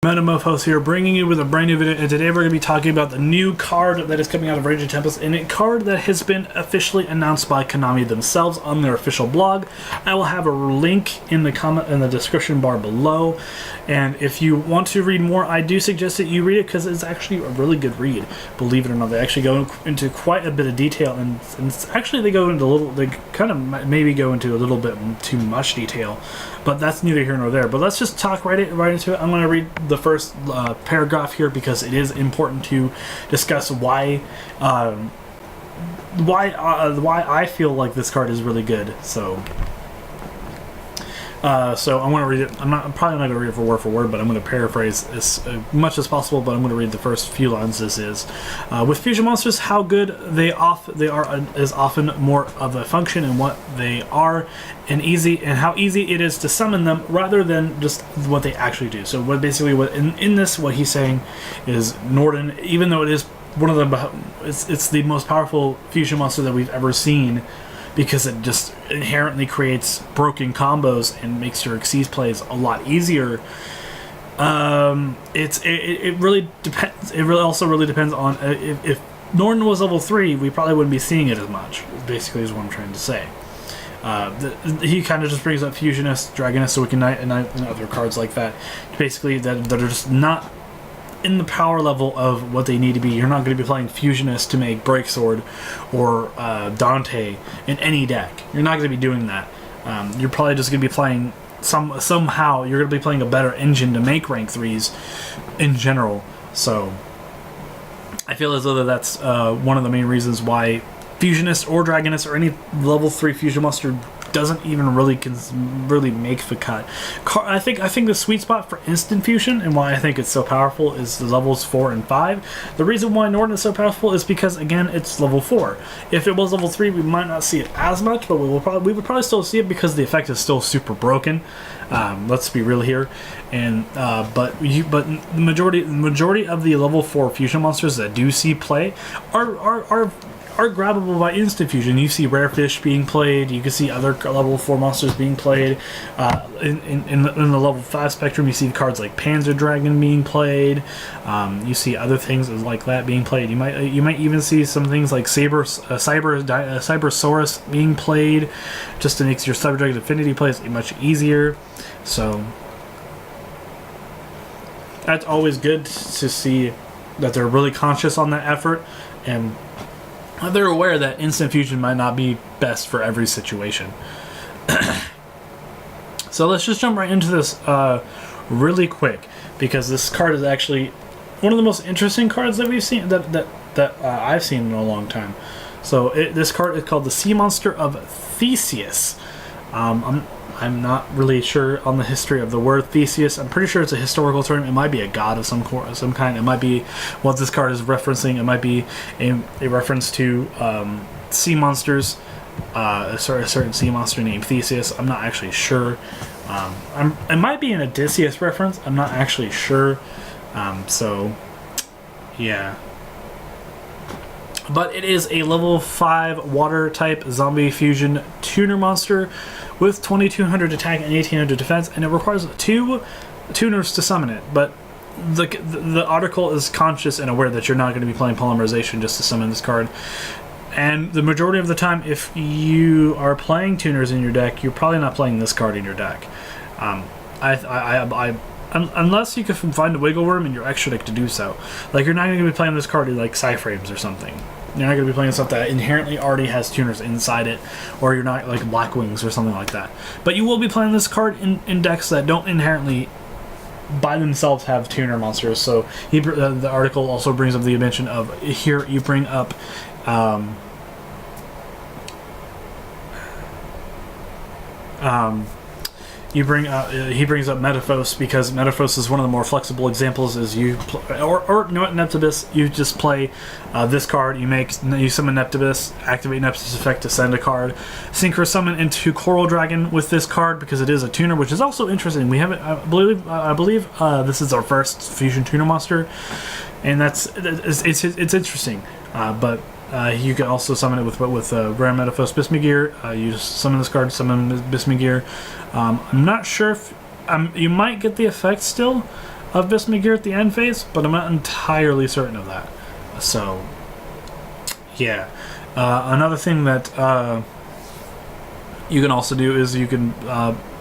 Metamorphose here, bringing you with a brand new video, and today we're going to be talking about the new card that is coming out of Raging Tempest, and a card that has been officially announced by Konami themselves on their official blog. I will have a link in the description bar below, and if you want to read more, I do suggest that you read it because it's actually a really good read. Believe it or not, they actually go into quite a bit of detail, and actually they kind of maybe go into a little bit too much detail, but that's neither here nor there. But let's just talk right into it. I'm going to read the first paragraph here because it is important to discuss why I feel like this card is really good. So I'm going to read it. I'm probably not going to read it for word, but I'm going to paraphrase as much as possible. But I'm going to read the first few lines. This is with fusion monsters, how good they are is often more of a function in what they are, and how easy it is to summon them rather than just what they actually do. So what he's saying is Norden, even though it is one of the it's the most powerful fusion monster that we've ever seen, because it just inherently creates broken combos and makes your Xyz plays a lot easier. It really depends. It also really depends on if Norden was level 3, we probably wouldn't be seeing it as much. Basically, is what I'm trying to say. He kind of just brings up Fusionist, Dragonist, so we can and other cards like that. Basically, that are just not in the power level of what they need to be. You're not going to be playing Fusionist to make Breaksword or Dante in any deck. You're not going to be doing that. You're probably just going to be playing somehow. You're going to be playing a better engine to make rank 3s in general. So I feel as though that's one of the main reasons why Fusionist or Dragonist or any level 3 fusion monster doesn't even really make the cut. I think the sweet spot for instant fusion and why I think it's so powerful is the levels 4 and 5. The reason why Norden is so powerful is because, again, it's level 4. If it was level 3, we might not see it as much, but we would probably still see it because the effect is still super broken. Let's be real here. And but the majority of the level 4 fusion monsters that do see play are grabbable by instant fusion. You see Rare Fish being played, you can see other level 4 monsters being played. In the level 5 spectrum, you see cards like Panzer Dragon being played. You see other things like that being played. You might even see some things like Cybersaurus being played, just to make your Cyber Dragon Affinity plays much easier. So that's always good to see that they're really conscious on that effort, and they're aware that instant fusion might not be best for every situation. So let's just jump right into this really quick, because this card is actually one of the most interesting cards that we've seen that I've seen in a long time. So this card is called the Sea Monster of Theseus. I'm not really sure on the history of the word Theseus. I'm pretty sure it's a historical term. It might be a god of some kind. It might be what this card is referencing. It might be a reference to sea monsters, a certain sea monster named Theseus. I'm not actually sure. It might be an Odysseus reference. I'm not actually sure. So, yeah. But it is a level 5 water type zombie fusion tuner monster with 2200 attack and 1800 defense, and it requires 2 tuners to summon it. But the article is conscious and aware that you're not going to be playing Polymerization just to summon this card. And the majority of the time, if you are playing tuners in your deck, you're probably not playing this card in your deck. Unless you can find a wiggle room in your extra deck to do so. Like, you're not going to be playing this card in like Psyframes or something. You're not going to be playing stuff that inherently already has tuners inside it, or you're not like Black Wings or something like that. But you will be playing this card in decks that don't inherently by themselves have tuner monsters. So the article also brings up the mention of here. You bring up he brings up Metaphos, because Metaphos is one of the more flexible examples. Is you or you know what, Neptibus, you just play this card, you summon Neptibus, activate Neptibus effect to send a card, synchro summon into Coral Dragon with this card because it is a tuner, which is also interesting. We haven't, I believe this is our first fusion tuner monster, and it's interesting. But you can also summon it with Rare Metaphos Bismugear. You just summon this card, summon Bismugear. I'm not sure if you might get the effect still of Visma gear at the end phase, but I'm not entirely certain of that. So, yeah. Another thing that you can also do is you can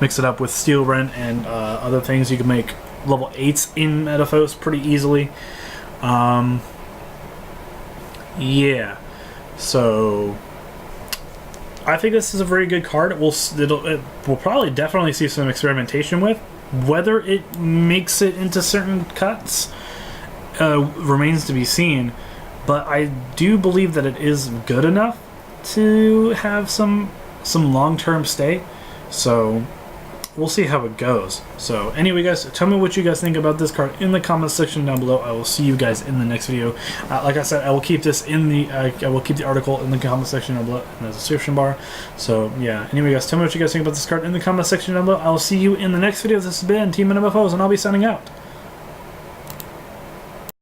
mix it up with Steel Rent and other things. You can make level 8s in Metaphos pretty easily. Yeah. So, I think this is a very good card. We'll probably definitely see some experimentation with. Whether it makes it into certain cuts remains to be seen, but I do believe that it is good enough to have some long-term stay. So we'll see how it goes. So anyway, guys, tell me what you guys think about this card in the comments section down below. I will see you guys in the next video. Like I said, I will keep this in the I will keep the article in the comment section down below in the description bar. So yeah. Anyway, guys, tell me what you guys think about this card in the comment section down below. I will see you in the next video. This has been Team MFOs, and I'll be signing out.